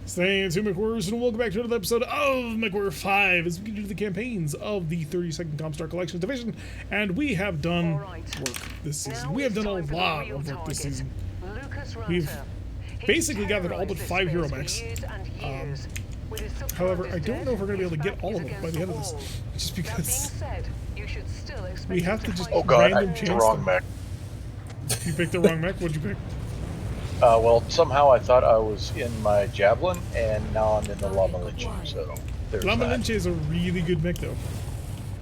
Stay tuned, MechWarriors, and welcome back to another episode of MechWarrior 5 as we continue the campaigns of the 32nd Comstar Collections Division, and we have done work this season. We have done a lot of work this season. We've basically gathered all but 5 hero mechs. However, I don't know if we're going to be able to get all of them by the end of this, just because we have to just random chance the wrong them. mech. You picked the wrong mech? What'd you pick? Well, somehow I thought I was in my Javelin, and now I'm in the Llama Lynch, so there's Llama that. Lynch is a really good mech, though.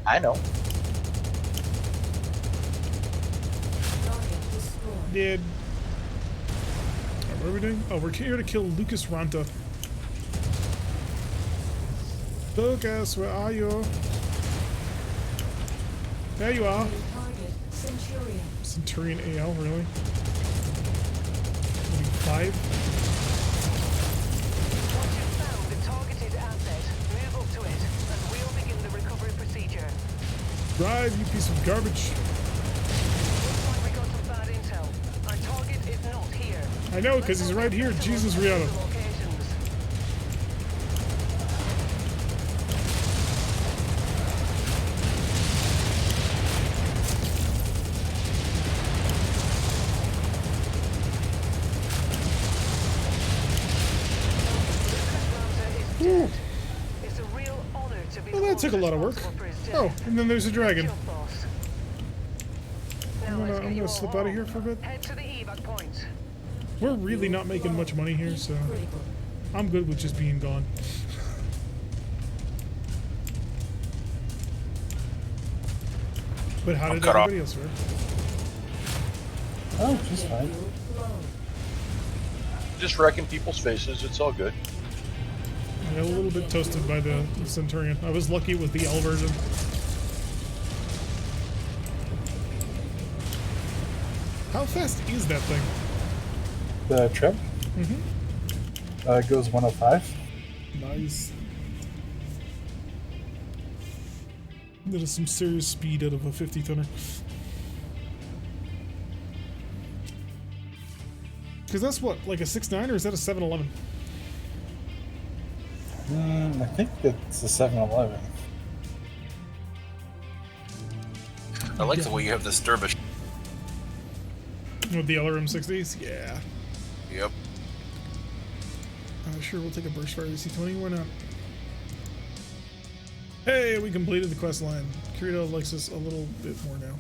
I know. Did. What are we doing? Oh, we're here to kill Lucas Ranta. Lucas, where are you? There you are. Centurion AL, really? 5? Once you've found the targeted asset, move up to it, and we'll begin the recovery procedure. Drive, you piece of garbage. Looks like we got some bad intel. Our target is not here. I know, because he's right here. Jesus, Rihanna. Well, that took a lot of work. Oh, and then there's a dragon. I'm gonna slip out of here for a bit. We're really not making much money here, so I'm good with just being gone. But how did everybody else work? Oh, just fine. Just wrecking people's faces, it's all good. I got a little bit toasted by the Centurion. I was lucky with the L version. How fast is that thing? The trip? Mm-hmm. Goes 105. Nice. That is some serious speed out of a 50 tonner. Because that's what, like a 6.9 or is that a 7.11? I think it's a 7-Eleven. I like the way you have this dervish. With the LRM-60s? Yeah. Yep. Sure, we'll take a burst fire DC-20. Why not? Hey, we completed the quest line. Kirito likes us a little bit more now.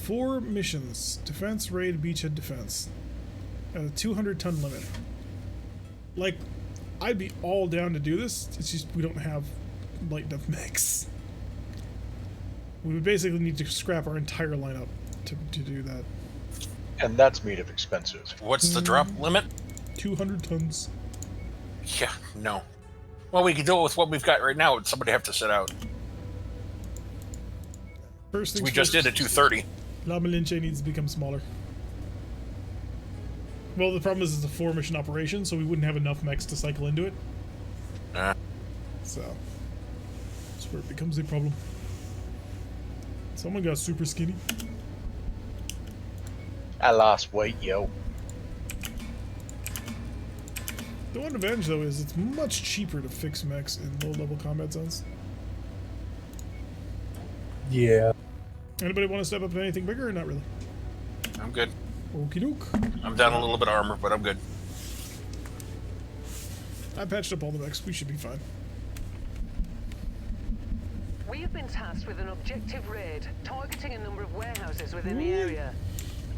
4 missions. Defense, raid, beachhead defense. At a 200-ton limit. Like, I'd be all down to do this. It's just we don't have light enough mechs. We would basically need to scrap our entire lineup to do that. And that's made of expensive. What's the drop limit? 200 tons. Yeah, no. Well, we can do it with what we've got right now. Somebody have to sit out. First things We just first, did a 230. Llama Lynch needs to become smaller. Well, the problem is it's a 4-mission operation, so we wouldn't have enough mechs to cycle into it. So, that's where it becomes a problem. Someone got super skinny. I lost weight, yo. The one advantage, though, is it's much cheaper to fix mechs in low-level combat zones. Yeah. Anybody want to step up to anything bigger or not really? I'm good. Okie doke. I'm down a little bit of armor, but I'm good. I patched up all the mechs. We should be fine. We have been tasked with an objective raid, targeting a number of warehouses within the area.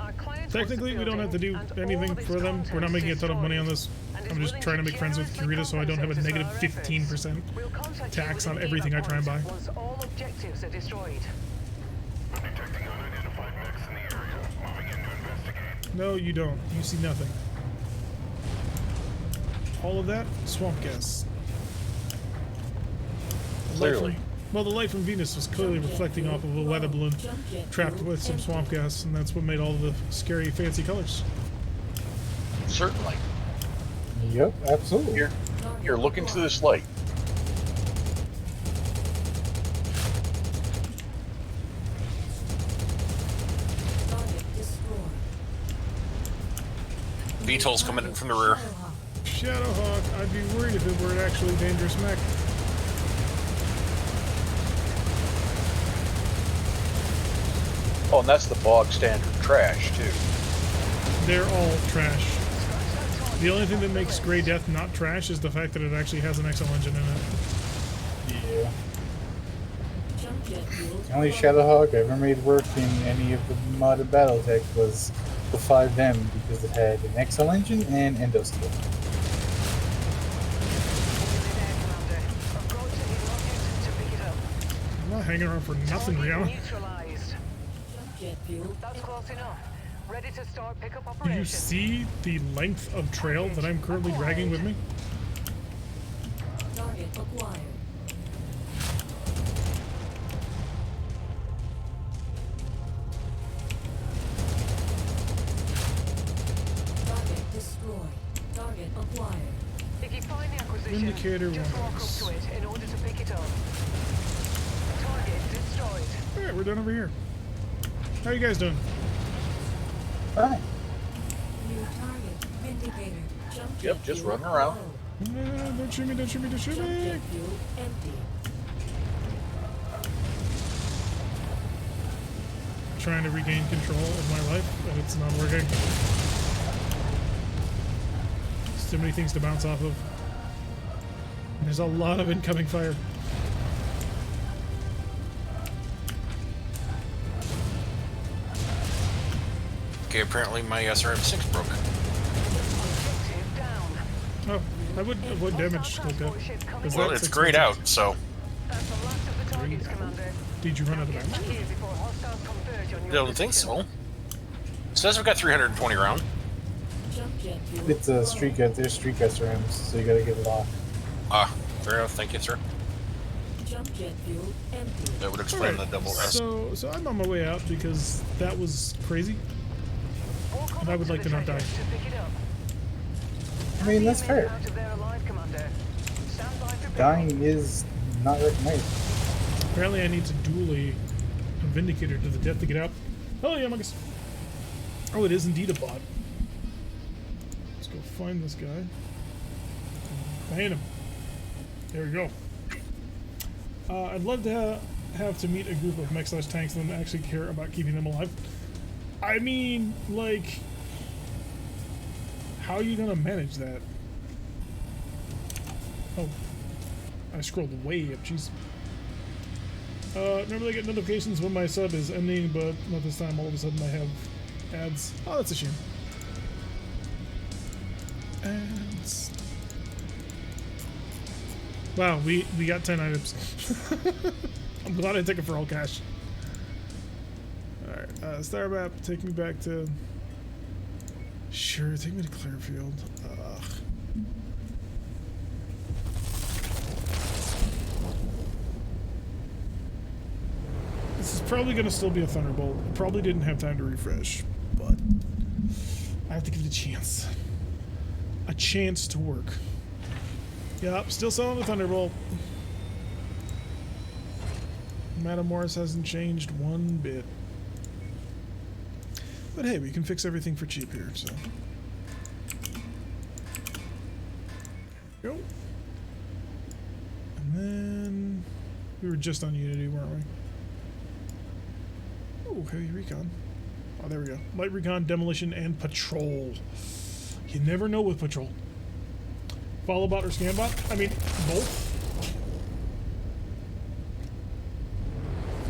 Our clients Technically, we don't have to do anything for them. We're not making a ton of money on this. I'm just trying to make friends with Kirito so I don't have a negative 15% tax on everything I try and buy. Once all objectives are destroyed. No, you don't. You see nothing. All of that, swamp gas. Clearly. Well, the light from Venus was clearly reflecting off of a weather balloon trapped with some swamp gas, and that's what made all the scary, fancy colors. Certainly. Yep, absolutely. Here, look into this light. VTOL's coming in from the rear. Shadowhawk, I'd be worried if it were an actually dangerous mech. Oh, and that's the bog standard trash, too. They're all trash. The only thing that makes Grey Death not trash is the fact that it actually has an XL engine in it. Yeah. The only Shadowhawk I ever made work in any of the modded BattleTech was the 5M because it had an XL engine and endosteel. I'm not hanging around for nothing, Rihanna. That's close enough. Ready to start pickup Do operation. you see the length of trail that I'm currently dragging with me? Target acquired. Target destroyed. Target acquired. If you find the acquisition, Indicator just walk up works. to it in order to pick it up. Target destroyed. Alright, we're done over here. How you guys doing? Fine. New target. Vindicator. Jump Yep, jet just fuel running around. low. Don't shoot me, don't shoot me, don't shoot Jump me! jet fuel empty. Trying to regain control of my life, but it's not working. So many things to bounce off of. There's a lot of incoming fire. Okay, apparently my SRM6 broke. Objective down. Oh, I would avoid damage like that. Is Well, that it's 6 grayed minutes? out, so That's the last of the targets, Commander. Did you run out of Get ammo? back here before hostiles converge on I your don't think position. so. It says we've got 320 round. Jump jet fuel It's a low. street gun. There's street SRMs, so you gotta get it off. Ah, fair enough. Thank you, sir. Jump jet fuel empty. That would explain Alright, the double S. so I'm on my way out because that was crazy. Walk on And I up would to like the to not treasure die. to pick it up. I mean, that's Have you made it fair. out of there alive, Commander? Stand by for pickup. Dying is not recommended. Apparently I need to duel a Vindicator to the death to get out. Oh yeah, Marcus. Oh, it is indeed a bot. Let's go find this guy. Ban him. There we go. I'd love to have to meet a group of mech/tanks and then actually care about keeping them alive. I mean, like, how are you gonna manage that? Oh, I scrolled way up. Jeez. Normally I get notifications when my sub is ending, but not this time. All of a sudden I have ads. Oh, that's a shame. Ads. Wow, we got 10 items. I'm glad I took it for all cash. Alright, star map, take me back to... Sure, take me to Clearfield. Ugh. This is probably going to still be a Thunderbolt. Probably didn't have time to refresh, but I have to give it a chance. A chance to work. Yep, still selling the Thunderbolt. Madam Morris hasn't changed one bit. But hey, we can fix everything for cheap here, so. Go. And then we were just on Unity, weren't we? Oh, heavy recon. Oh, there we go. Light recon, demolition, and patrol. You never know with patrol. Follow bot or scan bot? I mean, both.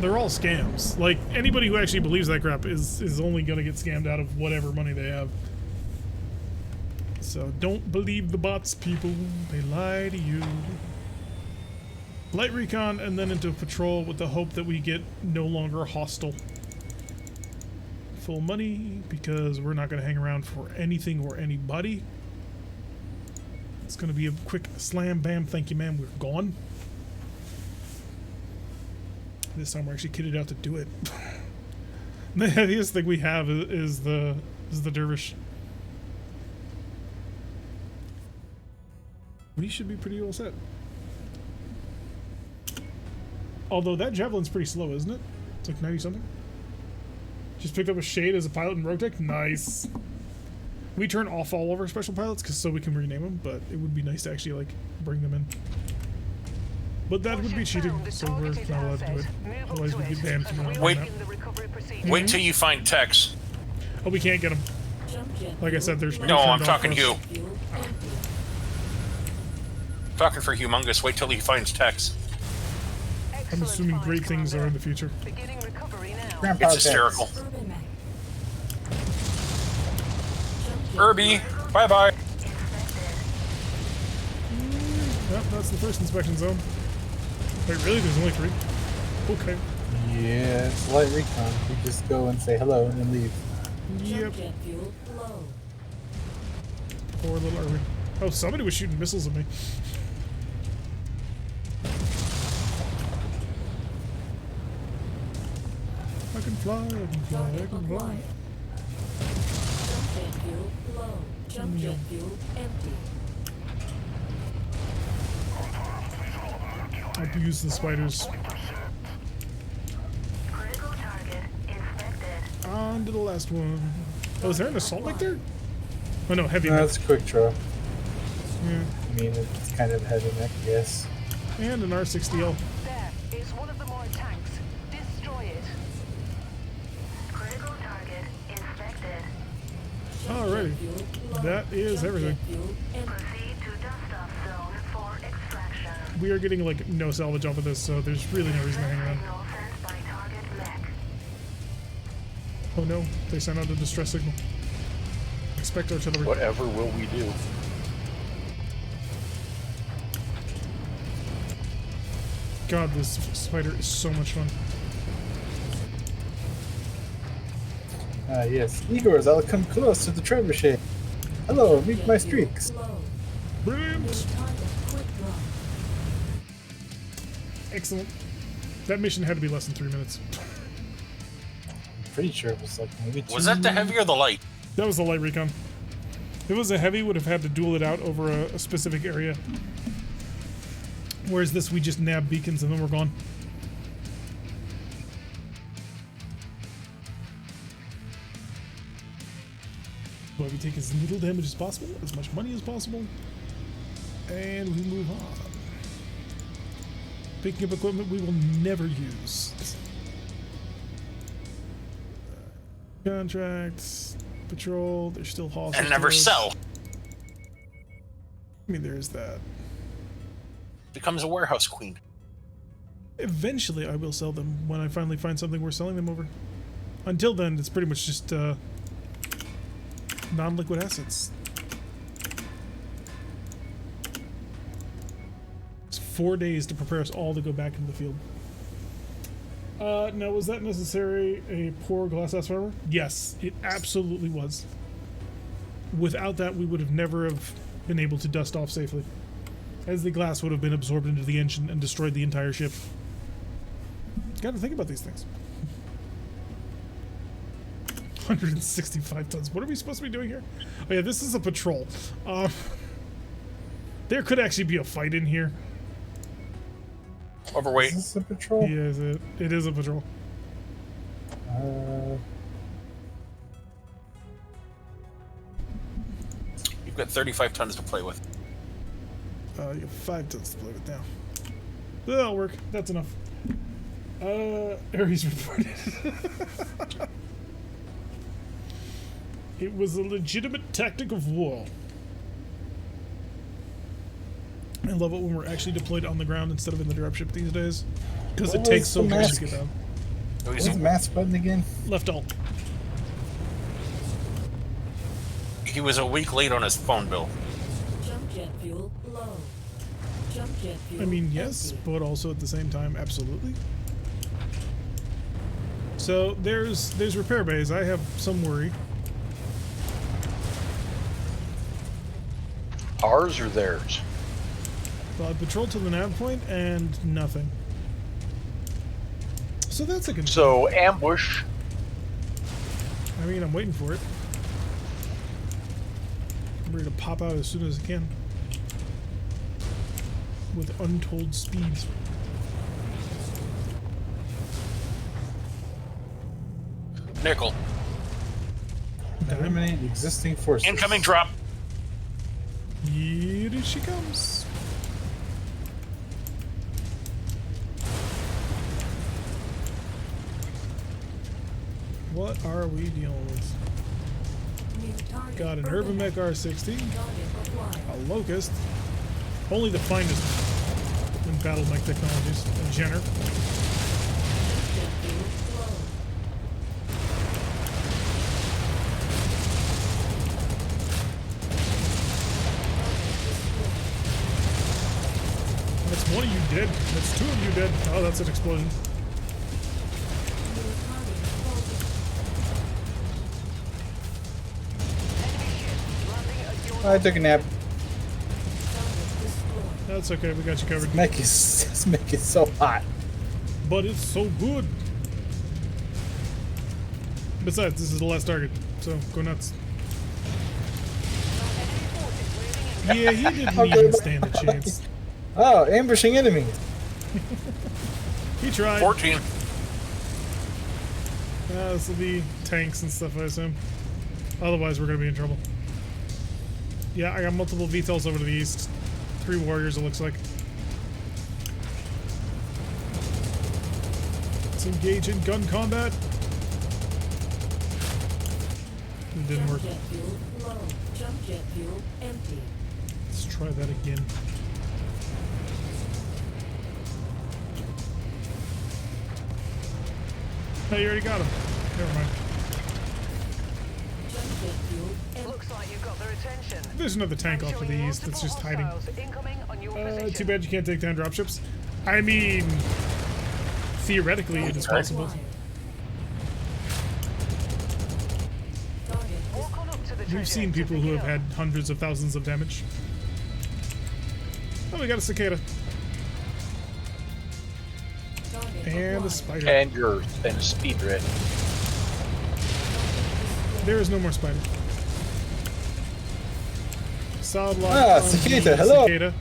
They're all scams. Like, anybody who actually believes that crap is only going to get scammed out of whatever money they have. So don't believe the bots, people. They lie to you. Light recon and then into patrol with the hope that we get no longer hostile. Full money because we're not going to hang around for anything or anybody. It's going to be a quick slam, bam, thank you, ma'am, we're gone. This time we're actually kitted out to do it. The heaviest thing we have is the dervish. We should be pretty well set. Although that javelin's pretty slow, isn't it? It's like 90 something. Just picked up a shade as a pilot in RogueTech. Nice. We turn off all of our special pilots so we can rename them, but it would be nice to actually like bring them in. But that would be cheating, so we're not allowed to do it. Otherwise we'd get banned from the Wait. map. Wait till you find Tex. Oh, we can't get them. Jump jet Like I said, there's No, I'm talking to you. fuel empty. Talking for Humongous. Wait till he finds Tex. I'm assuming great things are in the future. Beginning recovery now. Grandpa It's Tex. hysterical. Urban mech. Jump jet Irby, bye-bye. Yep, that's the first inspection zone. Wait, really? There's only 3? Okay. Yeah, it's light recon. We just go and say hello and then leave. Yep. Jump jet fuel low. Poor little Irby. Oh, somebody was shooting missiles at me. I can fly, I can fly, I Target can fly. acquired. Jump jet fuel low. Jump jet fuel empty. I'll use the spiders. Critical target inspected. On to the last one. Oh, is there an assault like there? Oh no, heavy No, mech. that's quick draw. Yeah. I mean, it's kind of heavy mech, yes. And an R60L. There is one of the more tanks. Destroy it. Critical target inspected. Alrighty. Fuel low. That is Jump everything. jet fuel empty. Proceed to dust-off zone for extraction. We are getting like no salvage off of this, so there's really no reason to hang around. Signal sent by target mech. Oh no, they sent out a distress signal. Expect artillery. Whatever will we do? God, this spider is so much fun. Yes. Igors, I'll come close to the trebuchet. Hello, meet my Jet fuel streaks. low. Brilliant! Target quick draw. Excellent. That mission had to be less than 3 minutes. Pretty sure it was like maybe 2. Was that the heavy or the light? That was the light recon. If it was a heavy, would have had to duel it out over a specific area. Whereas this, we just nab beacons and then we're gone. But we take as little damage as possible, as much money as possible, and we move on. Picking up equipment we will never use. Contracts, patrol, they're still hostile. And never to us. sell. I mean, there's that. Becomes a warehouse queen. Eventually, I will sell them when I finally find something worth selling them over. Until then, it's pretty much just non-liquid assets. It's 4 days to prepare us all to go back into the field. Now, was that necessary? A poor glass house armor? Yes, it absolutely was. Without that, we would have never have been able to dust off safely, as the glass would have been absorbed into the engine and destroyed the entire ship. Got to think about these things. 165 tons. What are we supposed to be doing here? Oh yeah, this is a patrol. There could actually be a fight in here. Overweight. Is this a patrol? Yes, it is a patrol. You've got 35 tons to play with. You have 5 tons to play with now. That'll work. That's enough. Ares reported. It was a legitimate tactic of war. I love it when we're actually deployed on the ground instead of in the dropship these days. Because it What takes was so the much to mask? get down. What's the mask button again? Left alt. He was a week late on his phone bill. Jump jet fuel low. Jump jet fuel I mean, yes, empty. but also at the same time, absolutely. So there's repair bays. I have some worry. Ours or theirs? Well, I patrolled to the nav point and nothing. So that's a concern. So ambush. I mean, I'm waiting for it. I'm ready to pop out as soon as I can. With untold speeds. Nickel. Eliminate existing forces. Incoming drop. Here she comes. What are we dealing with? New target. Got an Urban Mech R60, Target acquired. a Locust, only the finest in battle mech technologies, a Jenner, Jet fuel low. That's one of you dead. That's two of you dead. Oh, that's an explosion. New target approaching. I took a nap. Target destroyed. That's okay. We got you covered. This mech is so hot. But it's so good. Besides, this is the last target, so go nuts. Yeah, he didn't Okay, even but- stand a chance. Oh, ambushing enemies. He tried. 14. This will be tanks and stuff, I assume. Otherwise, we're going to be in trouble. Yeah, I got multiple VTOLs over to the east. 3 warriors, it looks like. Let's engage in gun combat. It didn't work. Jet fuel low. Jump jet fuel empty. Let's try that again. Hey, you already got him. Never mind. Jump jet fuel empty. Looks like you've got their attention. There's another tank I'm off to showing the east that's just multiple hiding. hostiles incoming on your position. Too bad you can't take down dropships. I mean, theoretically, it is possible. Acquired. Target Walk on up to the We've treasure seen to people pick who it have up. had hundreds of thousands of damage. Oh, we got a cicada target and a acquired. spider. And a speed red. There is no more spider. Solid lock. Ah, on cicada, the hello. Cicada.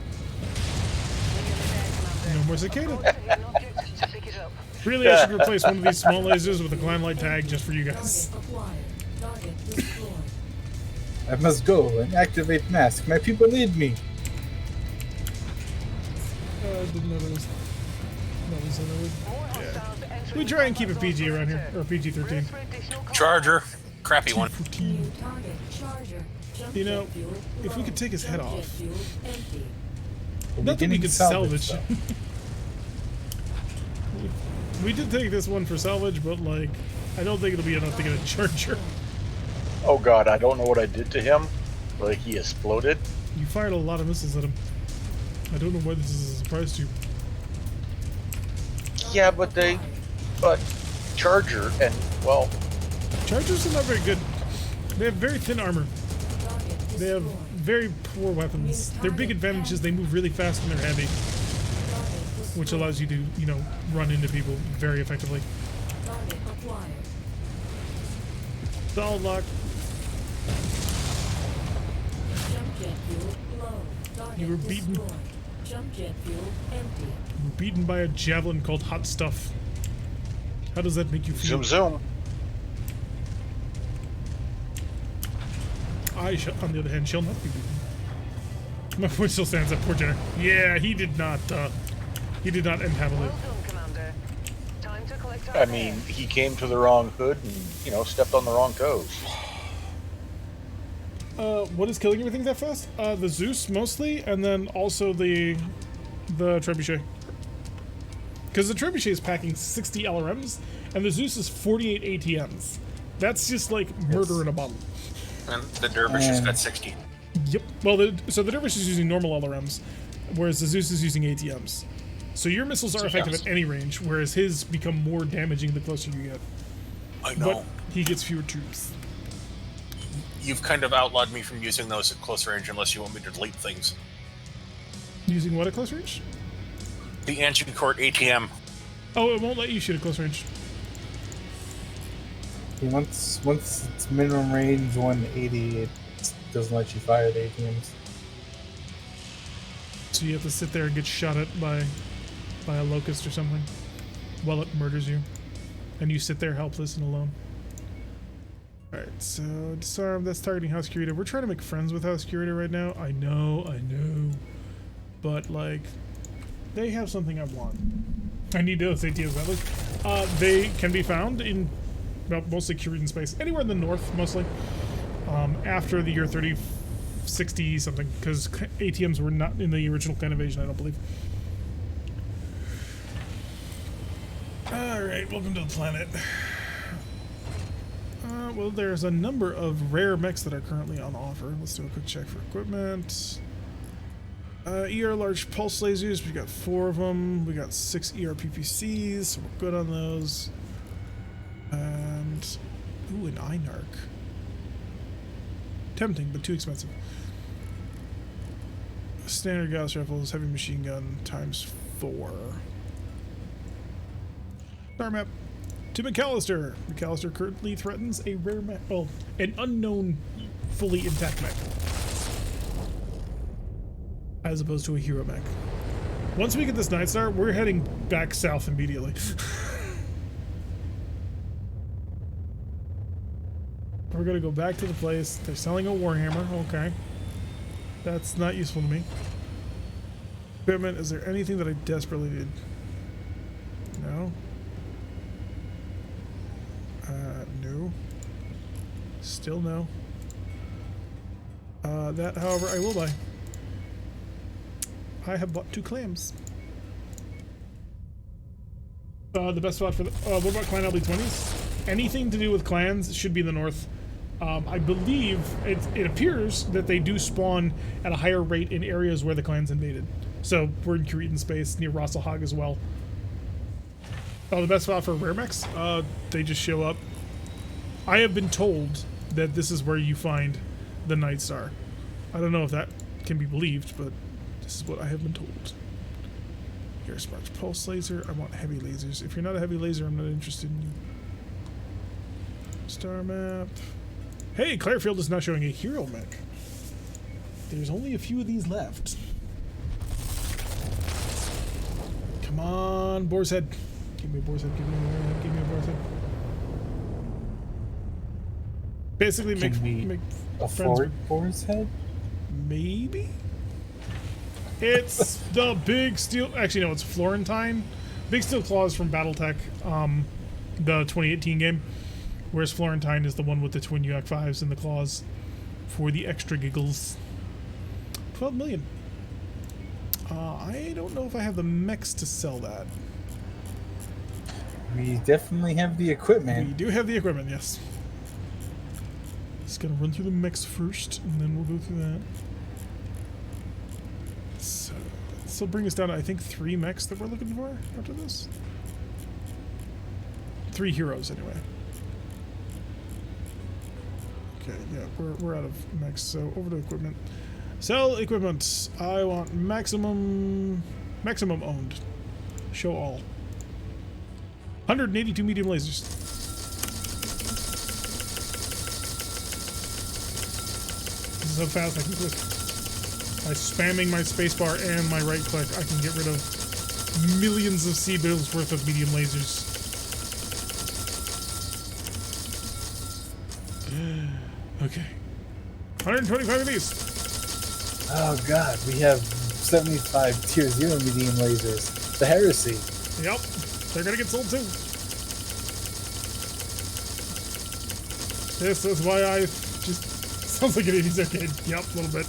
No more cicada. Hit an object to pick it up. Really, I should replace one of these small lasers with a climb light tag just for you guys. Target acquired. Target destroyed. I must go and activate mask. My people need me. Didn't know there was. That was More hostiles entering We try and keep it the PG around here, or PG-13. Brace for additional combat. Charger. Crappy one. New target charger. Jump You know, jet fuel if we low. could take his head Jump jet off. fuel empty. We're Not that we beginning could to salvage. stuff. We did take this one for salvage, but like, I don't think it'll be enough to get a charger. Oh god, I don't know what I did to him. Like he exploded. You fired a lot of missiles at him. I don't know why this is a surprise to you. Yeah, but Charger and well, Chargers are not very good. They have very thin armor. Target They have destroyed. very poor weapons. Their big advantage is they move really fast and they're heavy, Target destroyed. which allows you to, you know, run into people very effectively. Target acquired. Solid lock. Jump jet fuel low. Target You were beaten. destroyed. Jump jet fuel empty. We're beaten by a javelin called Hot Stuff. How does that make you feel? zoom zoom. On the other hand, shall not be beaten. My voice still stands up. Poor Jenner. Yeah, he did not end heavily. Well done, Commander. Time to collect our I mean, he came to the wrong hood and stepped on the wrong toes. What is killing everything that fast? The Zeus mostly, and then also the Trebuchet. Because the Trebuchet is packing 60 LRMs, and the Zeus is 48 ATMs. That's just like murder in a bottle. And the Dervish has got 60. Yep. Well, so the Dervish is using normal LRMs, whereas the Zeus is using ATMs. So your missiles are effective Yes. at any range, whereas his become more damaging the closer you get. I know. But he gets fewer troops. You've kind of outlawed me from using those at close range unless you want me to delete things. Using what at close range? The Ancient Court ATM. Oh, it won't let you shoot at close range. Once it's minimum range 180, it doesn't let you fire the ATMs. So you have to sit there and get shot at by a locust or something while it murders you. And you sit there helpless and alone. Alright, so disarm, that's targeting House Curator. We're trying to make friends with House Curator right now. I know. But, like, they have something I want. I need those ATMs, at least. They can be found in, well, mostly Curidan space. Anywhere in the north, mostly. After the year 3060 something, because ATMs were not in the original clan invasion, I don't believe. Alright, welcome to the planet. Well, there's a number of rare mechs that are currently on offer. Let's do a quick check for equipment. ER large pulse lasers, we got 4 of them. We got 6 ER PPCs, so we're good on those. And, ooh, an INARC. Tempting, but too expensive. Standard Gauss rifles, heavy machine gun, ×4. Star map to McAllister. McAllister currently threatens a rare mech. Well, an unknown, fully intact mech. As opposed to a hero mech. Once we get this Night Star, we're heading back south immediately. We're gonna go back to the place. They're selling a Warhammer. Okay. That's not useful to me. Equipment, is there anything that I desperately need? No. No. Still no. That, however, I will buy. I have bought 2 clams. The best spot for the... what about Clan LB20s? Anything to do with clans should be in the north. I believe it appears that they do spawn at a higher rate in areas where the clans invaded. So we're in Curidan space near Rosselhog as well. Oh, the best spot for rare mechs? They just show up. I have been told that this is where you find the Night Star. I don't know if that can be believed, but this is what I have been told. Here's Sparks Pulse Laser. I want heavy lasers. If you're not a heavy laser, I'm not interested in you. Star map. Hey, Clarefield is now showing a hero mech. There's only a few of these left. Come on, Boar's Head. Give me a Boar's Head, give me a Boar's Head, give me a Boar's Head. Basically, make a friends with... Boar's Head? Maybe? It's the big steel... Actually, no, it's Florentine. Big Steel Claws from BattleTech, the 2018 game. Whereas Florentine is the one with the twin UAC 5s and the claws for the extra giggles. 12 million. I don't know if I have the mechs to sell that. We definitely have the equipment. We do have the equipment, yes. Just gonna run through the mechs first, and then we'll go through that. So, this will bring us down to, I think, 3 mechs that we're looking for after this. 3 heroes, anyway. Okay, yeah, we're out of mechs, so over to equipment. Sell equipment. I want maximum owned. Show all. 182 medium lasers. This is how fast I can click. By spamming my spacebar and my right click, I can get rid of millions of C-bills worth of medium lasers. Okay. 125 of these. Oh god, we have 75 tier 0 medium lasers. The heresy. Yep. They're gonna get sold too. This is why I just... Sounds like an 80s arcade. Yep, a little bit.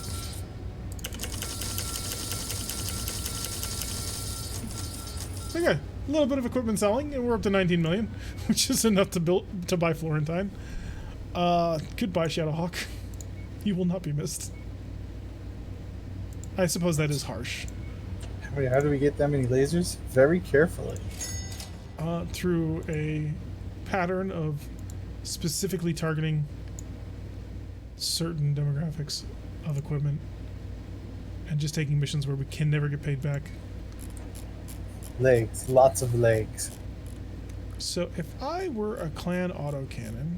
Okay, a little bit of equipment selling, and we're up to 19 million, which is enough to buy Florentine. Goodbye, Shadowhawk. You will not be missed. I suppose that is harsh. Wait, how do we get that many lasers? Very carefully. Through a pattern of specifically targeting certain demographics of equipment and just taking missions where we can never get paid back. Legs. Lots of legs. So if I were a clan autocannon,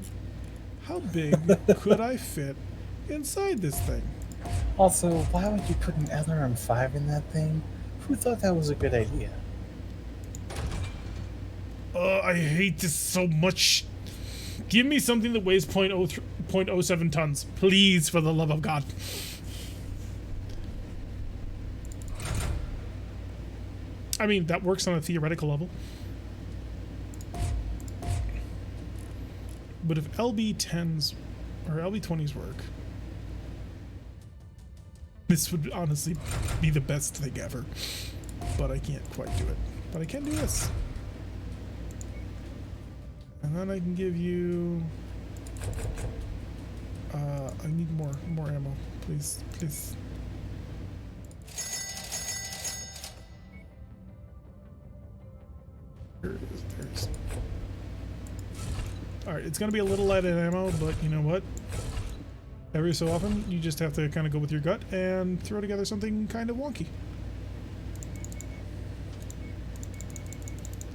how big could I fit inside this thing? Also, why would you put an LRM-5 in that thing? Who thought that was a good idea? I hate this so much. Give me something that weighs 0.07 tons. Please, for the love of God. I mean, that works on a theoretical level. But if LB10s or LB20s work, this would honestly be the best thing ever. But I can't quite do it. But I can do this. And then I can give you... I need more ammo, please, please. There it is, there it is. Alright, it's gonna be a little light in ammo, but you know what? Every so often, you just have to kind of go with your gut and throw together something kind of wonky.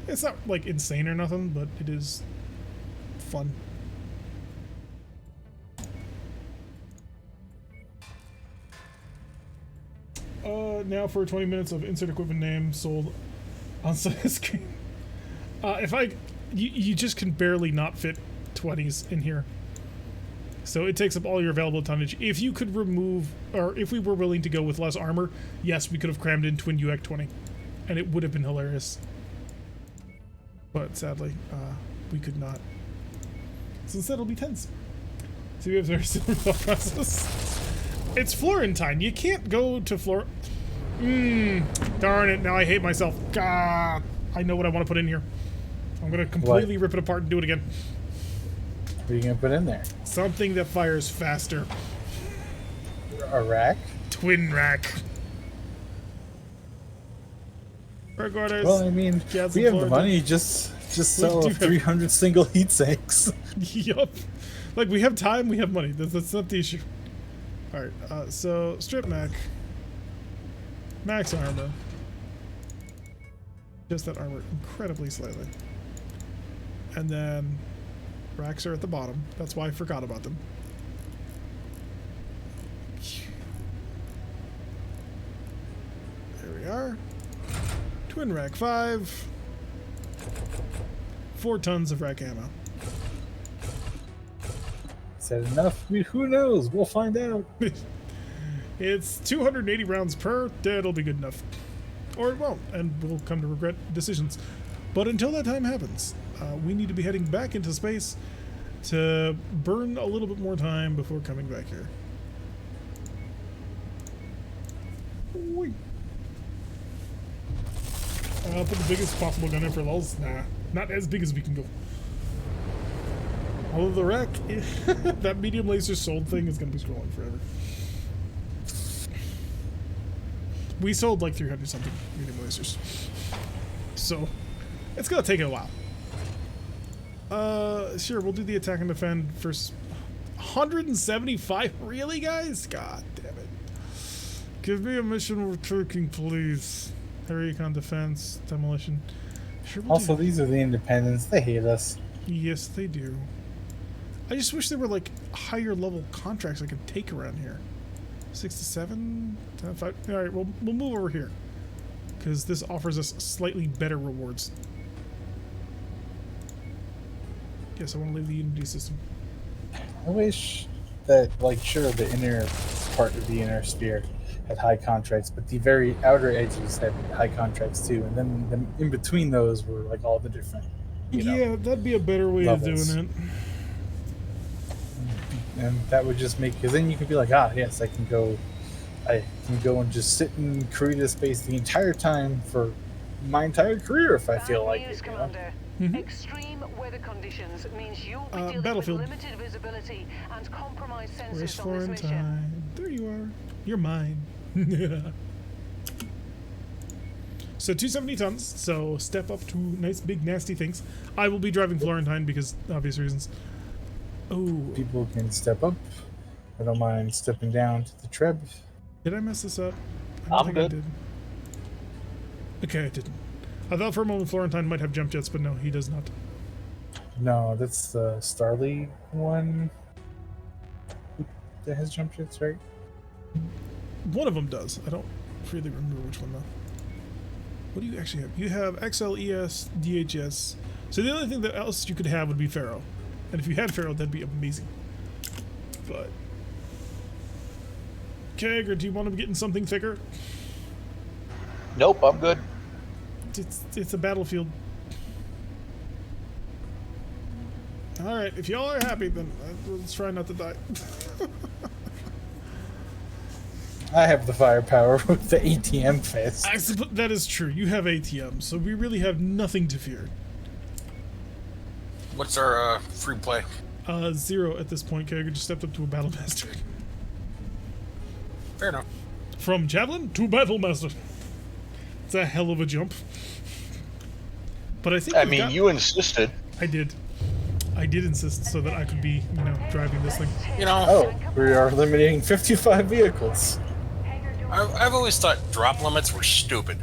It's not, like, insane or nothing, but it is fun. Now for 20 minutes of insert equipment name sold on screen. You just can barely not fit 20s in here. So it takes up all your available tonnage. If you could remove, or if we were willing to go with less armor, yes, we could have crammed in twin UX 20. And it would have been hilarious. But sadly, we could not. So instead it'll be 10s. So we have very similar thought process. It's Florentine. You can't go to darn it, now I hate myself. God, I know what I want to put in here. I'm going to completely rip it apart and do it again. What are you going to put in there? Something that fires faster. A rack? Twin rack. Orders. Well, I mean, we have the money. Just sell 300 single heat sinks. Yup. Like, we have time, we have money. That's not the issue. Alright, so strip mech. Max armor. Just that armor incredibly slightly. And then racks are at the bottom. That's why I forgot about them. There we are. Twin rack 5. 4 tons of rack ammo. Is that enough? I mean, who knows? We'll find out. It's 280 rounds per. That'll be good enough. Or it won't, and we'll come to regret decisions. But until that time happens, we need to be heading back into space to burn a little bit more time before coming back here. Whee. I'll put the biggest possible gun in for lulz. Nah, not as big as we can go. Although the rack, that medium laser sold thing is going to be scrolling forever. We sold like 300 something medium lasers. So, it's going to take a while. Sure, we'll do the attack and defend first. 175? Really, guys? God damn it. Give me a mission we're taking, please. Area con defense, demolition. Sure, we'll also, these are the independents. They hate us. Yes, they do. I just wish there were like higher level contracts I could take around here. 6 to 7, 10, 5. All right, we'll move over here because this offers us slightly better rewards. Yes, I want to leave the Unity system. I wish that, like, sure, the inner part of the inner sphere had high contracts, but the very outer edges had high contracts too, and then in between those were like all the different. Yeah, that'd be a better way levels. of doing it. And that would just make, because then you could be like, ah, yes, I can go and just sit in Korea space the entire time for my entire career if I feel like it. Commander. Extreme weather conditions means you'll be dealing Battlefield. with limited visibility and compromised Where's sensors on this mission. Florentine? There you are. You're mine. So 270 tons. So step up to nice big nasty things. I will be driving Florentine because obvious reasons. Oh, People can step up. I don't mind stepping down to the Treb. did I mess this up? I'm good. I did. Okay, I didn't. I thought for a moment Florentine might have jump jets, but no, he does not. No, that's the Starly one that has jump jets, right? One of them does. I don't really remember which one though. What do you actually have? You have XL, ES, DHS. So the only thing that else you could have would be Pharaoh. And if you had Pharaoh, that'd be amazing. But Keg, or do you want to be getting something thicker? Nope, I'm good. It's a battlefield. All right, if y'all are happy, then let's try not to die. I have the firepower with the ATM fist. I suppose that is true. You have ATM, so we really have nothing to fear. What's our free play? 0 at this point. Keg just stepped up to a battle master. Fair enough. From javelin to battle master. It's a hell of a jump. But I think I mean, you insisted. I did insist so that I could be, driving this thing. You know, Oh, we are eliminating 55 vehicles. I've always thought drop limits were stupid.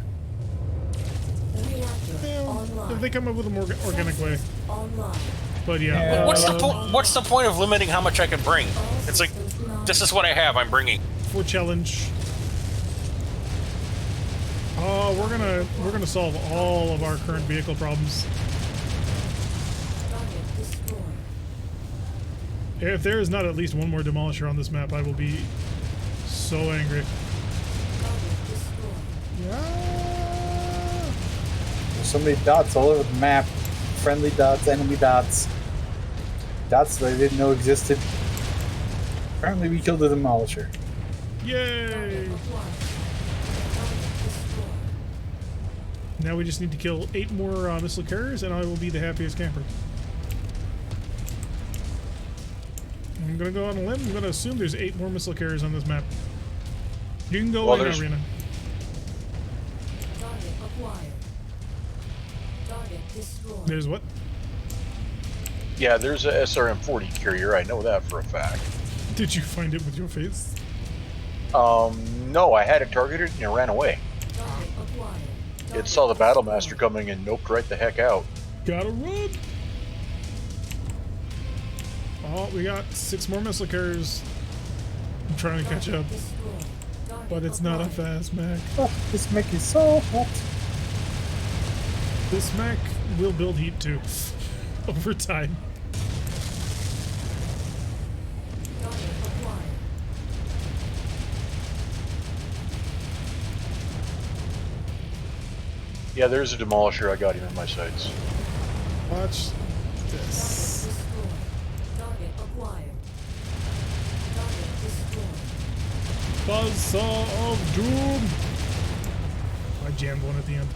Reactor Well, if online. they come up with a more organic way. Online. But yeah. Yeah. What's the point of limiting how much I can bring? It's like, this is what I have. I'm bringing. For challenge. Oh, we're gonna solve all of our current vehicle problems. Target destroyed. If there is not at least one more demolisher on this map, I will be so angry. Target destroyed. Yeah. There's so many dots all over the map. Friendly dots, enemy dots. Dots that I didn't know existed. Apparently we killed the demolisher. Yay! Acquired. Target destroyed. Now we just need to kill 8 more missile carriers, and I will be the happiest camper. I'm gonna go on a limb. I'm gonna assume there's 8 more missile carriers on this map. You can go Well, in, there's- Arena. Target acquired. Target destroyed. There's what? Yeah, there's a SRM-40 carrier. I know that for a fact. Did you find it with your face? No, I had it targeted and it ran away. Target acquired. It Target saw the battle destroyed. master coming and noped right the heck out. Gotta run! Oh, we got 6 more missile carriers. I'm trying to catch up, Destroyed. Target but it's not a acquired. fast Mac. Oh, this Mech is so hot. This Mac will build heat too. Over time. Target acquired. Yeah, there's a demolisher. I got him in my sights. Watch Target this. destroyed. Target acquired. Target destroyed. Buzzsaw of Doom! I jammed one at the end.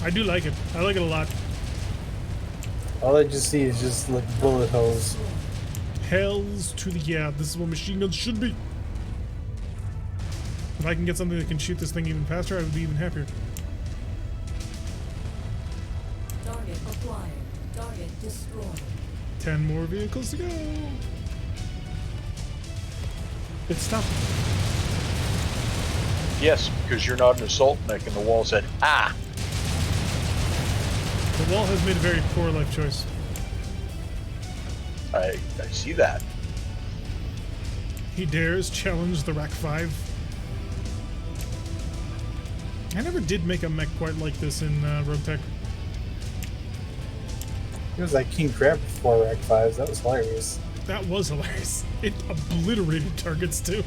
I do like it. I like it a lot. All I just see is just like bullet holes. Hells to the yeah, this is what machine guns should be. If I can get something that can shoot this thing even faster, I would be even happier. Target acquired. Target destroyed. 10 more vehicles to go. It stopped. Yes, because you're not an assault mech, and the wall said, ah! The wall has made a very poor life choice. I see that. He dares challenge the Rack 5. I never did make a mech quite like this in RogueTech. It was like King Crab before Rack 5s. That was hilarious. That was hilarious. It obliterated targets too.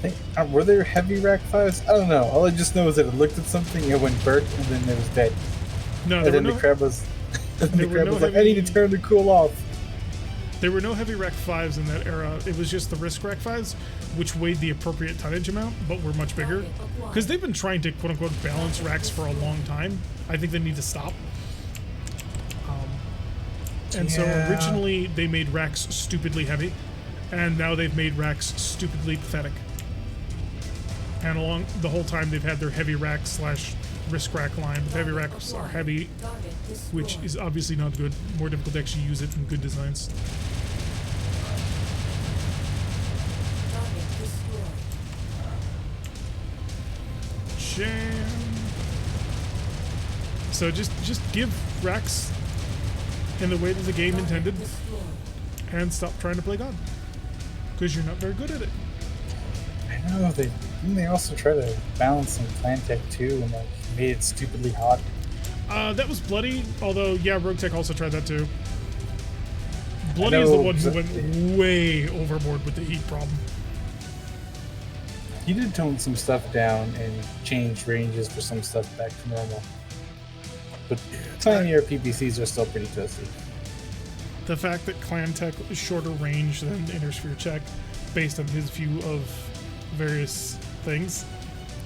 I think, were there heavy Rack 5s? I don't know. All I just know is that it looked at something, it went burnt, and then it was dead. No, And there were then the no, crab was, and the there were crab no was like, I need to heavy- turn the cool off. there were no heavy Rack 5s in that era. It was just the Risk Rack 5s, which weighed the appropriate tonnage amount, but were much bigger. Because they've been trying to quote unquote balance racks for a long time. I think they need to stop. And so Yeah. originally they made racks stupidly heavy, and now they've made racks stupidly pathetic. And along the whole time they've had their heavy rack slash risk rack line, but the heavy racks are heavy, Target destroyed. which is obviously not good. More difficult to actually use it in good designs. Target destroyed. Jam. So just give racks in the way that the game intended, Destroyed. and stop trying to play God, because you're not very good at it. I know, didn't they also try to balance in Plan Tech too and like made it stupidly hot? That was Bloody, although, yeah, RogueTech also tried that too. Bloody is the one who went way overboard with the heat problem. He did tone some stuff down and change ranges for some stuff back to normal. But Pioneer PPCs are still pretty toasty. The fact that Clan Tech is shorter range than Inner Sphere Check, based on his view of various things,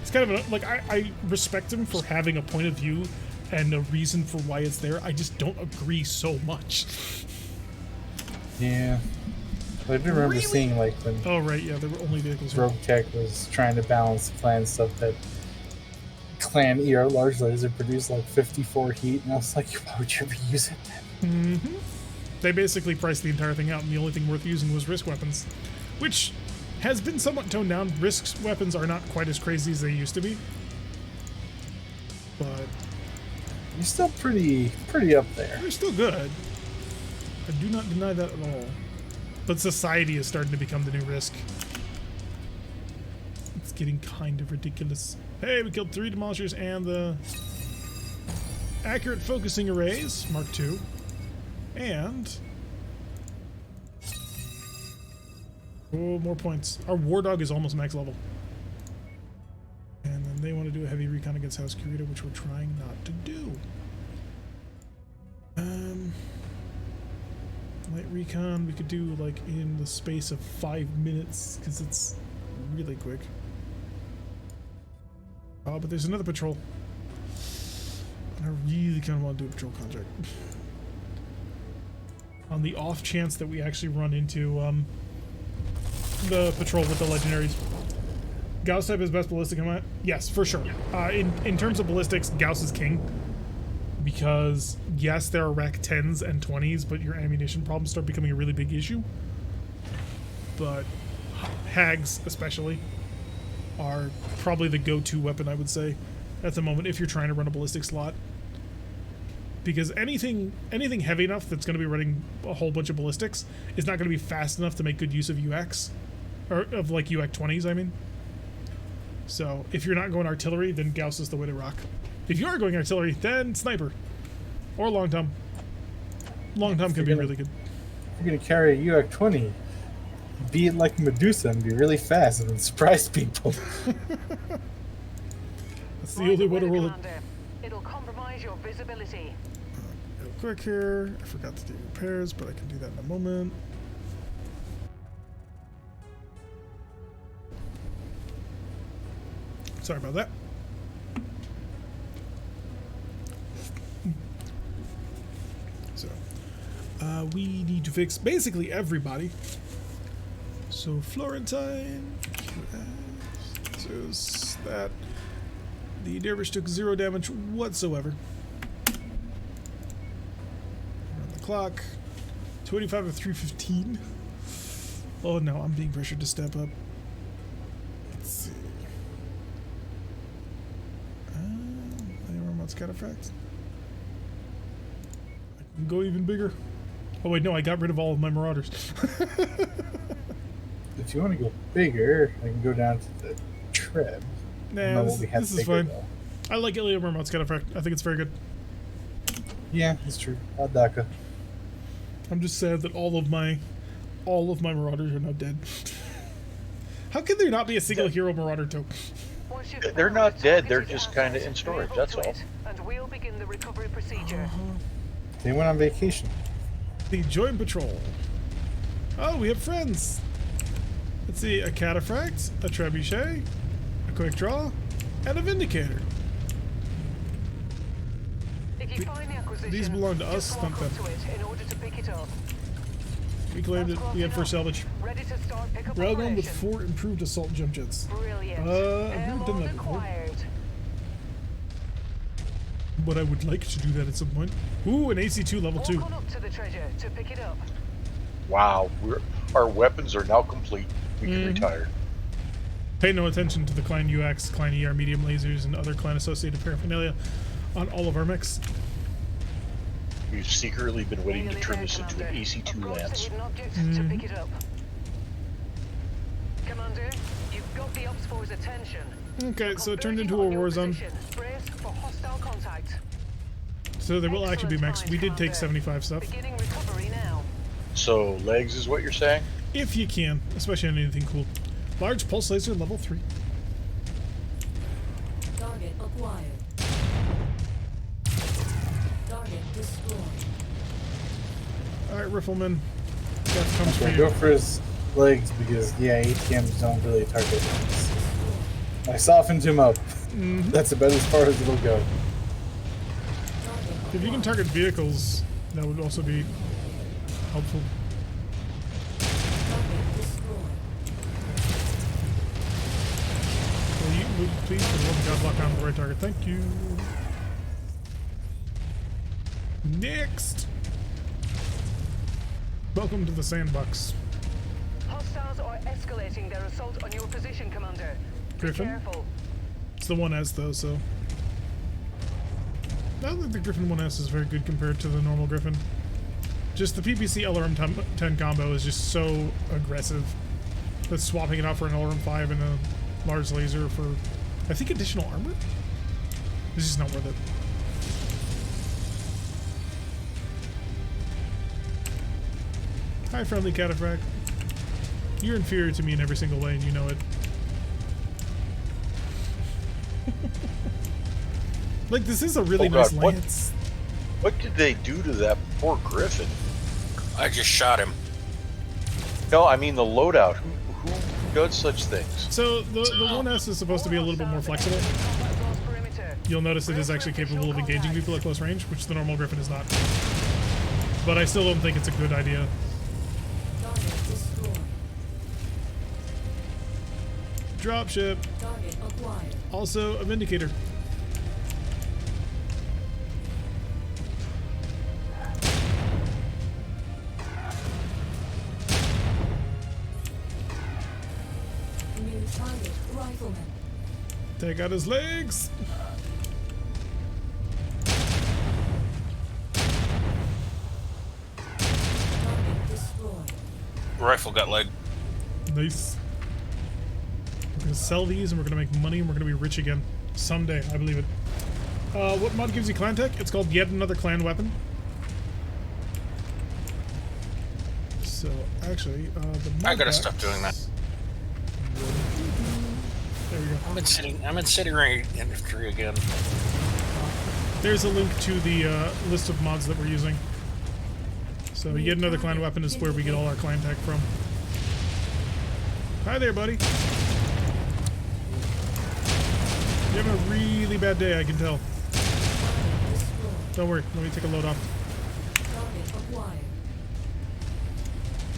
it's kind of like I respect him for having a point of view and a reason for why it's there. I just don't agree so much. Yeah. I do remember seeing like when Oh right, yeah, there were only vehicles. RogueTech was trying to balance Clan stuff that Clan ER large laser produced like 54 heat, and I was like, why would you ever use it then? Mm-hmm. They basically priced the entire thing out, and the only thing worth using was risk weapons, which has been somewhat toned down. Risk weapons are not quite as crazy as they used to be, but You're still pretty up there. they're still good. I do not deny that at all. But society is starting to become the new risk. It's getting kind of ridiculous. Hey, we killed 3 demolishers and the accurate focusing arrays, Mark II. And oh, more points. Our War Dog is almost max level. And then they want to do a heavy recon against House Kurita, which we're trying not to do. Light recon we could do like in the space of 5 minutes because it's really quick. Oh, but there's another patrol. And I really kind of want to do a patrol contract. On the off chance that we actually run into the patrol with the legendaries. Gauss type is best ballistic combat? Yes, for sure. In terms of ballistics, Gauss is king. Because, yes, there are rack 10s and 20s, but your ammunition problems start becoming a really big issue. But Hags, especially, are probably the go-to weapon, I would say, at the moment, if you're trying to run a ballistic slot. Because anything heavy enough that's going to be running a whole bunch of ballistics is not going to be fast enough to make good use of UX. Or of, like, UX 20s, I mean. So, if you're not going artillery, then Gauss is the way to rock. If you are going artillery, then sniper. Or long tom. Long tom can be really good. If you're going to carry a UX-20, be it like Medusa and be really fast and then surprise people. That's the only way to roll it. It'll compromise your visibility. Real quick here. I forgot to do repairs, but I can do that in a moment. Sorry about that. So, we need to fix basically everybody. So, Florentine, QS, Zeus, that. The Dervish took 0 damage whatsoever. Around the clock. 285 of 315. Oh no, I'm being pressured to step up. Let's see. What's got effect? I can go even bigger. Oh wait, no, I got rid of all of my Marauders. If you want to go bigger, I can go down to the Treb. Nah, this is fine. Though. I like Ilium Remote's got effect. I think it's very good. Yeah, that's true. Adaka. I'm just sad that all of my Marauders are now dead. How can there not be a single hero Marauder token? They're not dead, they're just kind of in storage, that's all. And we'll begin the recovery procedure. They went on vacation. The joint patrol. Oh, we have friends. Let's see, a Cataphract, a Trebuchet, a Quick Draw, and a Vindicator. If you find the acquisition, these belong to us, not them. In order to pick it up. We claimed it. We had first salvage. Ready to start pickup Railgun with 4 improved assault jump jets. Brilliant. I've never done that before. But I would like to do that at some point. Ooh, an AC2 level 2. Walk on up to the treasure to pick it up. Wow, our weapons are now complete. We can retire. Pay no attention to the Clan UX, Clan ER medium lasers, and other Clan associated paraphernalia on all of our mechs. We've secretly been waiting to turn this into an AC2 Lance. To pick it up. Commander, you've got the Ops Force attention. Okay, so it turned into a war zone. Brace for hostile contact. So there will actually be mechs. Excellent We did find, take Commander. 75 stuff. Beginning recovery now. So legs is what you're saying? If you can, especially on anything cool. Large pulse laser level 3. Target acquired. Target destroyed. Alright, Rifleman. That comes for Okay, you. go for his legs because yeah, ATMs don't really target legs. I softened him up. That's about as far as it'll go. If you can target vehicles, that would also be helpful. Target destroyed. Will you please, for the love of God, lock on the right target? Thank you. Next! Welcome to the sandbox. Hostiles are escalating their assault on your position, Commander. Be Griffin? careful. It's the 1S though, so. I don't think the Griffin 1S is very good compared to the normal Griffin. Just the PPC LRM 10 combo is just so aggressive that swapping it out for an LRM 5 and a large laser for, I think, additional armor? It's just not worth it. Hi, friendly Cataphract. You're inferior to me in every single way, and you know it. Like, this is a really Oh, nice God, what? lance. What did they do to that poor Griffin? I just shot him. No, I mean the loadout. Who does such things? So, the 1S is supposed to be a little bit more flexible. Combat across perimeter. You'll notice it is actually capable of engaging people at close range, which the normal Griffin is not. But I still don't think it's a good idea. Target destroyed. Dropship. Target acquired. Also, a Vindicator. New target rifleman. Take out his legs. Target destroyed. Rifle got leg. Nice. We're gonna sell these and we're gonna make money and we're gonna be rich again. Someday, I believe it. What mod gives you clan tech? It's called Yet Another Clan Weapon. So, actually, the mod I gotta packs- stop doing that. There we go. I'm in city range industry again. There's a link to the list of mods that we're using. So Yet Another Clan Weapon is where we get all our clan tech from. Hi there, buddy. You're having a really bad day, I can tell. Don't worry, let me take a load off. Target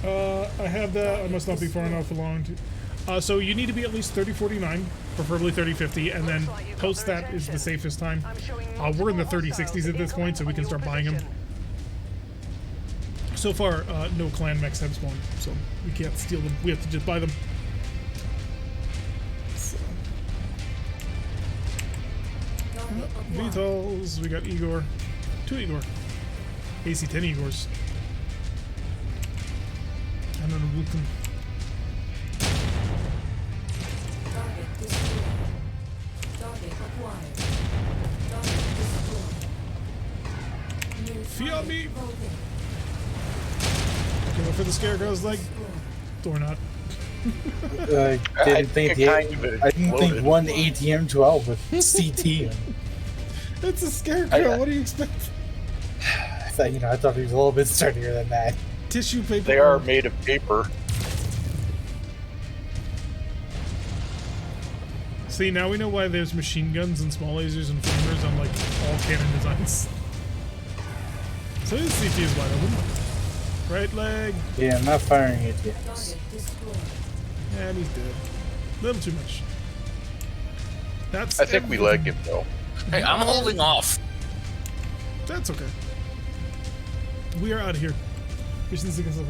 acquired. I have that. I must not be far enough along to. So you need to be at least 3049, preferably 3050, and then post that is the safest time. I'm showing We're in the multiple 3060s at this point, so we can start buying them. So far, no clan mechs have spawned, so we can't steal them. We have to just buy them. So, Target acquired. VTOLs, we got Igor. 2 Igor. AC-10 Igors. And then a Vulcan. Target destroyed. Target acquired. Target destroyed. New Feel target me. loaded. Go for the Scarecrow's leg. Or not. I didn't think the kind of I didn't think exploded. one ATM 12 with CT. It's a Scarecrow, what do you expect? I thought I thought he was a little bit sturdier than that. Tissue paper. They are made of paper. See, now we know why there's machine guns and small lasers and flamers on, like, all cannon designs. So his CT is wide open. Right leg. Yeah, I'm not firing ATMs. Target destroyed. And he's dead. Little too much. That's I think we everything. legged him though. Hey, I'm holding off. That's okay. We are out of here. Mission successful.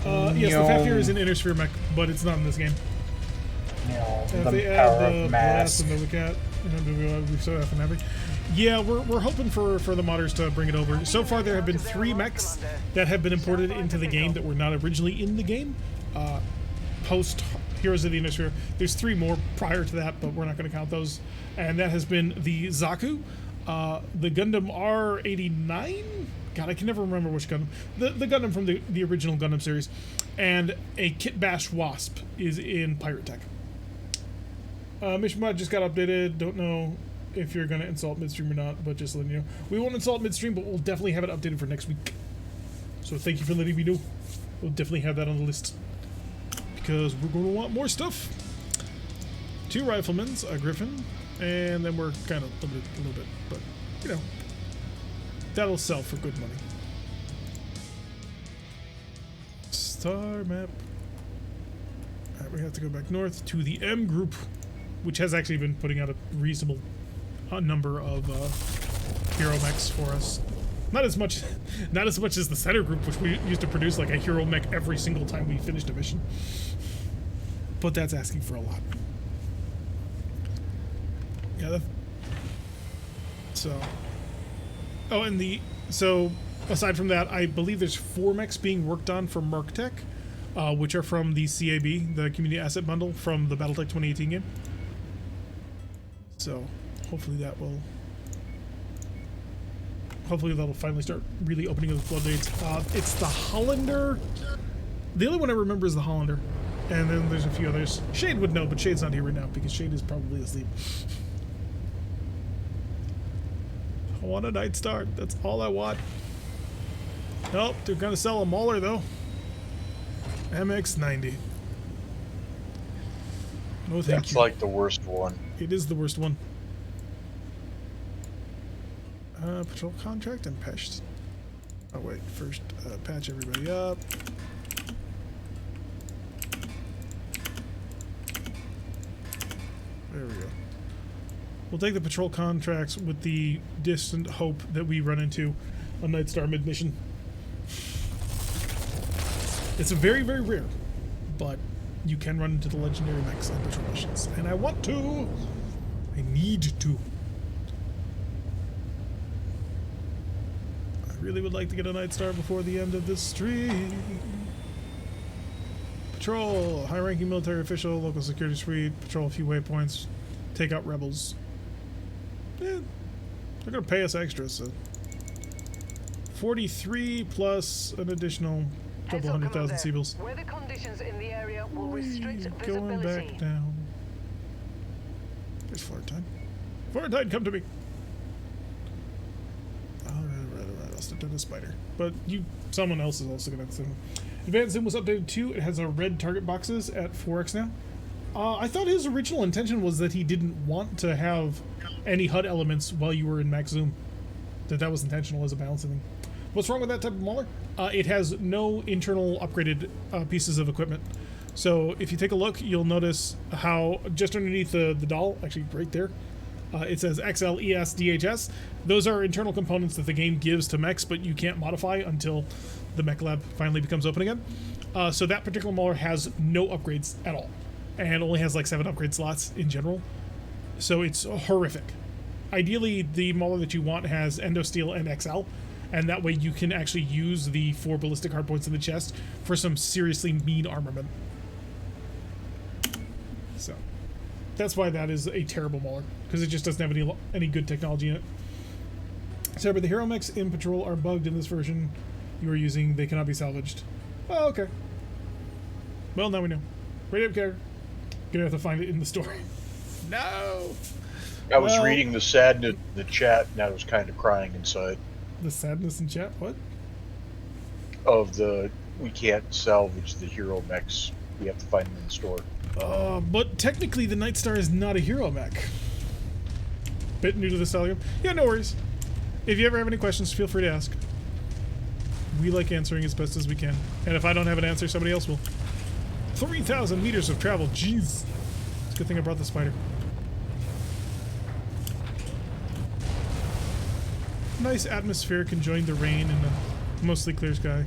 Yes, the Fafnir is an inner sphere mech, but it's not in this game. If The they power add the of Blast mask. and Novacat, we so have and yeah, we're hoping for the modders to bring it over. So far, there have been 3 mechs that have been imported into the game that were not originally in the game. Post Heroes of the Innisphere. There's 3 more prior to that, but we're not going to count those. And that has been the Zaku, the Gundam R89. God, I can never remember which Gundam. The Gundam from the original Gundam series, and a Kit Bash Wasp is in Pirate Tech. Mission mod just got updated. Don't know if you're gonna install it midstream or not, but just letting you know. We won't install it midstream, but we'll definitely have it updated for next week. So thank you for letting me know. We'll definitely have that on the list because we're going to want more stuff. 2 riflemen, a Griffin, and then we're kind of limited a little bit, but you know, that'll sell for good money. Star map. Alright, we have to go back north to the M group, which has actually been putting out a reasonable number of hero mechs for us. Not as much as the center group, which we used to produce like a hero mech every single time we finished a mission. But that's asking for a lot. Yeah. Oh, and so aside from that, I believe there's 4 mechs being worked on for RogueTech, which are from the CAB, the Community Asset Bundle from the BattleTech 2018 game. So hopefully that'll finally start really opening up the floodgates. It's the Hollander. The only one I remember is the Hollander, and then there's a few others. Shade would know, but Shade's not here right now because Shade is probably asleep. I want a Night Star. That's all I want. Nope, they're gonna sell a Mauler though. MX-90. No, thank That's you. like the worst one. It is the worst one. Patrol contract and Pesht. Oh wait, first patch everybody up. There we go. We'll take the patrol contracts with the distant hope that we run into a Night Star mid-mission. It's very, very rare, but you can run into the legendary mechs on patrol missions. And I want to! I need to. I really would like to get a Night Star before the end of this stream. Patrol, high-ranking military official, local security suite, patrol a few waypoints, take out rebels. They're gonna pay us extra, so 43 plus an additional couple 100,000 Seabills. Weather conditions in the area will restrict Going visibility. back down. There's Florentine. Florentine, come to me. Alright. I'll step down the spider. But someone else is also gonna have to send. Advanced Zoom was updated too. It has red target boxes at 4x now. I thought his original intention was that he didn't want to have any HUD elements while you were in max zoom. That was intentional as a balancing thing. What's wrong with that type of Mauler? It has no internal upgraded pieces of equipment. So if you take a look, you'll notice how just underneath the doll, actually right there, it says XL, ES, DHS. Those are internal components that the game gives to mechs, but you can't modify until the mech lab finally becomes open again. So that particular Mauler has no upgrades at all, and only has like 7 upgrade slots in general. So it's horrific. Ideally, the Mauler that you want has Endo Steel and XL, and that way you can actually use the 4 ballistic hardpoints in the chest for some seriously mean armament. So that's why that is a terrible Mauler, because it just doesn't have any good technology in it. So, but the hero mechs in patrol are bugged in this version you are using. They cannot be salvaged. Oh, okay. Well, now we know. Radio care. Gonna have to find it in the store. No. I was reading the sadness in the chat, and I was kind of crying inside. The sadness in chat? What? We can't salvage the hero mechs. We have to find them in the store. But technically the Night Star is not a hero mech. Bit new to the Stellium. Yeah, no worries. If you ever have any questions, feel free to ask. We like answering as best as we can. And if I don't have an answer, somebody else will. 3,000 meters of travel. Jeez. It's a good thing I brought the spider. Nice atmosphere can join the rain in a mostly clear sky.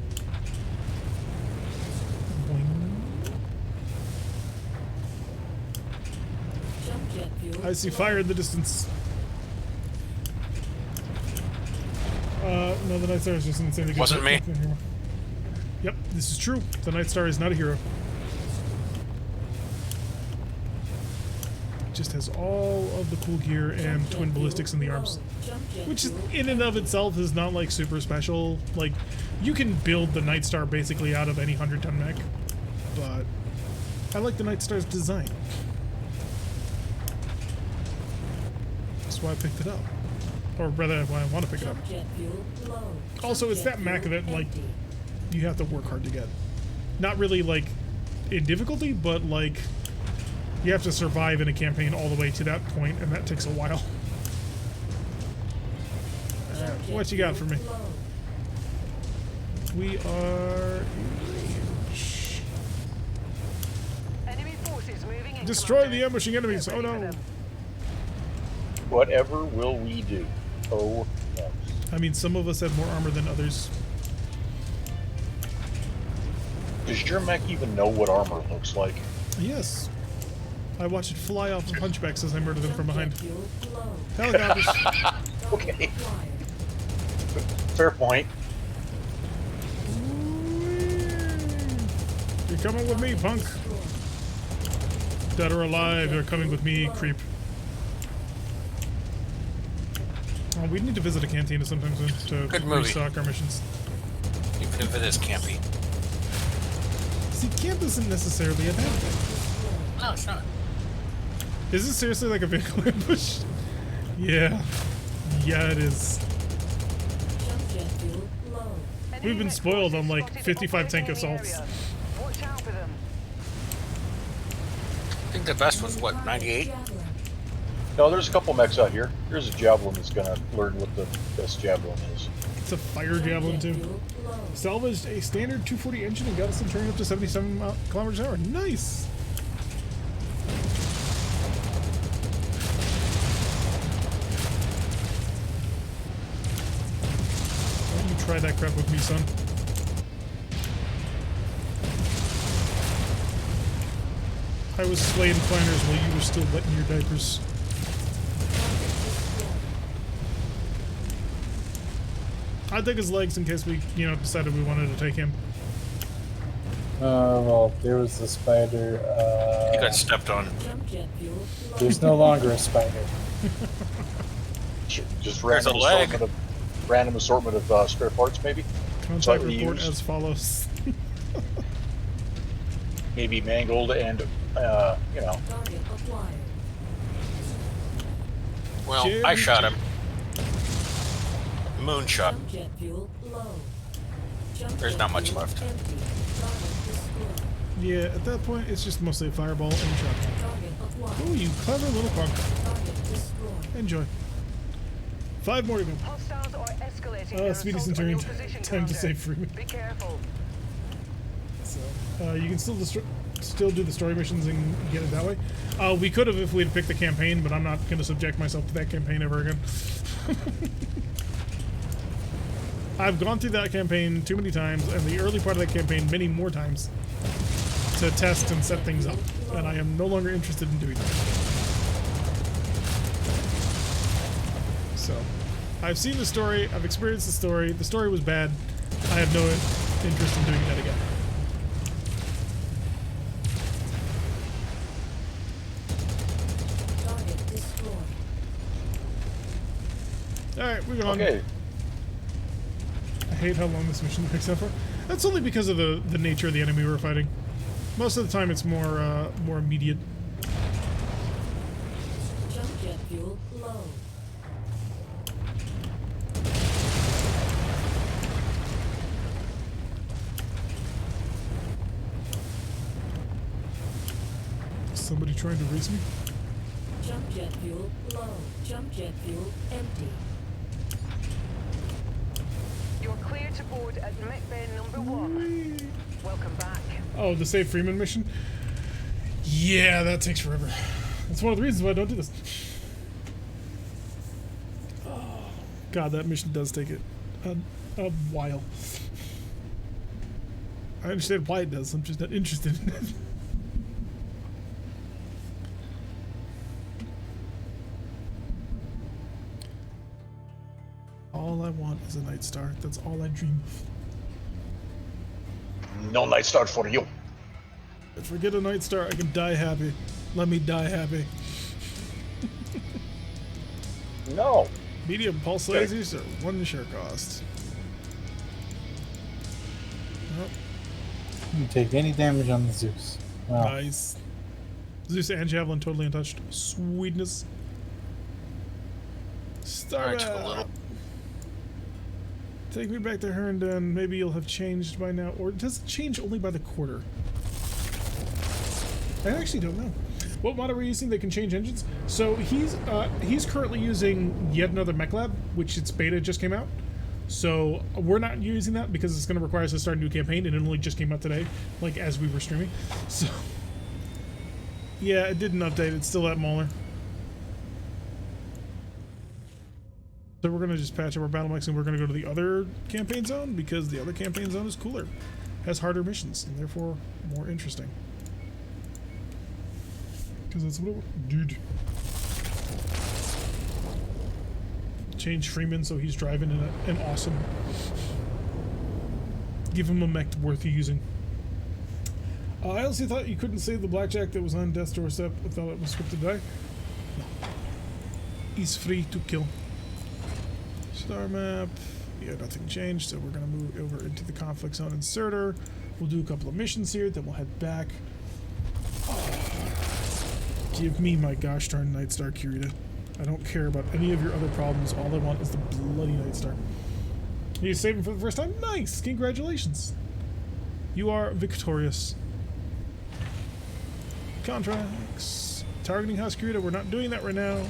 I see fire in the distance. No, the Night Star is just an insanely good. Wasn't me. Yep, this is true. The Night Star is not a hero. just has all of the cool gear and twin ballistics in the arms, which is, in and of itself is not like super special. Like, you can build the Nightstar basically out of any 100-ton mech, but I like the Nightstar's design. That's why I picked it up, or rather, why I want to pick it up. Also, it's that mech that like you have to work hard to get. Not really like in difficulty, but like you have to survive in a campaign all the way to that point, and that takes a while. What you got for me? We are Enemy forces moving in. destroy the Commander. ambushing enemies. Get Oh ready for no! them. Whatever will we do? Oh no. I mean, some of us have more armor than others. Does your mech even know what armor looks like? Yes. I watch it fly off of hunchbacks as I murder them from behind. Fuel low. Helicopters. Okay. Fair point. You're coming with me, punk. Dead or alive, you're coming with me, creep. Oh, we need to visit a cantina sometime soon to Good movie. restock our missions. Even if it is campy. See, camp isn't necessarily a bad thing. No, it's not. Is this seriously like a vehicle ambush? Yeah. Yeah, it is. Jump jet fuel low. Enemy We've been mech spoiled forces on, like, spotted 55 operating tank in the assaults. area. Watch out for them. I think the best was what, 98? Javelin. No, there's a couple mechs out here. Here's a javelin that's gonna learn what the best javelin is. It's a fire javelin, too. Fuel low. Salvaged a standard 240 engine and got us to turn up to 77 kilometers an hour. Nice! Why don't you try that crap with me, son? I was slaying planners while you were still wetting your diapers. I'd take his legs in case we, decided we wanted to take him. Well, there was the spider. He got stepped on. Jump jet fuel low. There's no longer a spider. Just There's a leg. random assortment of spare parts, maybe. Contact Slightly report used. as follows. Maybe mangled and Target acquired. Well, Jim, I shot him. Moonshot. Jump jet fuel low. Jump There's jet not much fuel left. Empty. Target destroyed. Yeah, at that point, it's just mostly a fireball and shotgun. Target acquired. Oh, you clever little punk. Target destroyed. Enjoy. 5 more to go. Hostiles are escalating their Speedy assault on Centurion, your position, time to Commander. save Freeman. Be careful. So, you can still do the story missions and get it that way. We could have if we'd picked the campaign, but I'm not going to subject myself to that campaign ever again. I've gone through that campaign too many times, and the early part of that campaign many more times, to test and set things up, and I am no longer interested in doing that. So, I've seen the story, I've experienced the story was bad, I have no interest in doing that again. Target destroyed. Alright, moving on. Okay. I hate how long this mission picks up for. That's only because of the nature of the enemy we're fighting. Most of the time it's more immediate. Jump jet fuel low. Somebody trying to race me? Jump jet fuel low. Jump jet fuel empty. You're clear to board at Mech Bay number 1. Welcome back. Oh, the Save Freeman mission? Yeah, that takes forever. That's one of the reasons why I don't do this. Oh, God, that mission does take a while. I understand why it does, I'm just not interested in it. All I want is a Night Star. That's all I dream of. No night start for you. If I get a Night Star, I can die happy. Let me die happy. No. Medium pulse Okay. lasers are 1 share cost. Oh, You take any damage on the Zeus. Well, nice. Zeus and Javelin totally untouched. Sweetness. Start Alright, took a little. Take me back to Herndon. Maybe you'll have changed by now. Or does it change only by the quarter? I actually don't know. What mod are we using that can change engines? So he's currently using yet another mech lab, which its beta just came out. So we're not using that because it's going to require us to start a new campaign, and it only just came out today, like as we were streaming. So yeah, it didn't update. It's still at Mauler. So we're going to just patch up our battle mechs, and we're going to go to the other campaign zone because the other campaign zone is cooler, has harder missions, and therefore more interesting. Because that's what it, dude. Change Freeman so he's driving an awesome. Give him a mech worth using. I also thought you couldn't save the blackjack that was on death's doorstep. I thought it was scripted to die. No. He's free to kill. Star map. Yeah, nothing changed, so we're gonna move over into the conflict zone inserter. We'll do a couple of missions here, then we'll head back. Give me my gosh darn Nightstar, Kirita. I don't care about any of your other problems. All I want is the bloody Nightstar. You saving for the first time? Nice! Congratulations. You are victorious. Contracts. Targeting House Kirita. We're not doing that right now.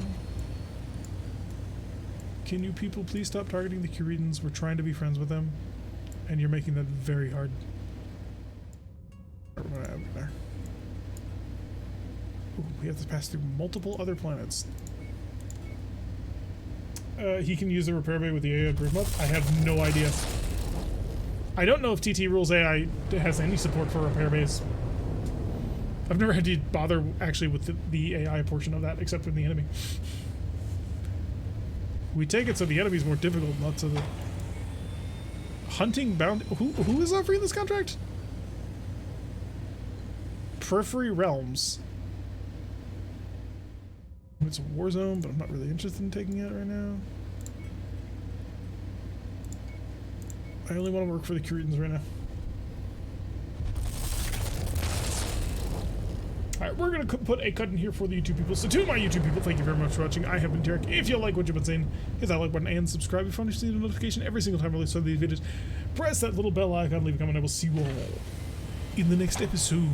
Can you people please stop targeting the Kiritans? We're trying to be friends with them. And you're making that very hard. Over there. Ooh, we have to pass through multiple other planets. He can use the repair bay with the AI improve mod. I have no idea. I don't know if TT Rules AI has any support for repair bays. I've never had to bother actually with the AI portion of that, except for the enemy. We take it so the enemy's more difficult, not so the hunting bound. Who is offering this contract? Periphery Realms. It's a war zone, but I'm not really interested in taking it right now. I only want to work for the Kiritans right now. Alright, we're going to put a cut in here for the YouTube people. So to my YouTube people, thank you very much for watching. I have been Derek. If you like what you've been saying, hit that like button and subscribe if you want to see the notification every single time I release one of these videos. Press that little bell icon, leave a comment, and I will see you all in the next episode.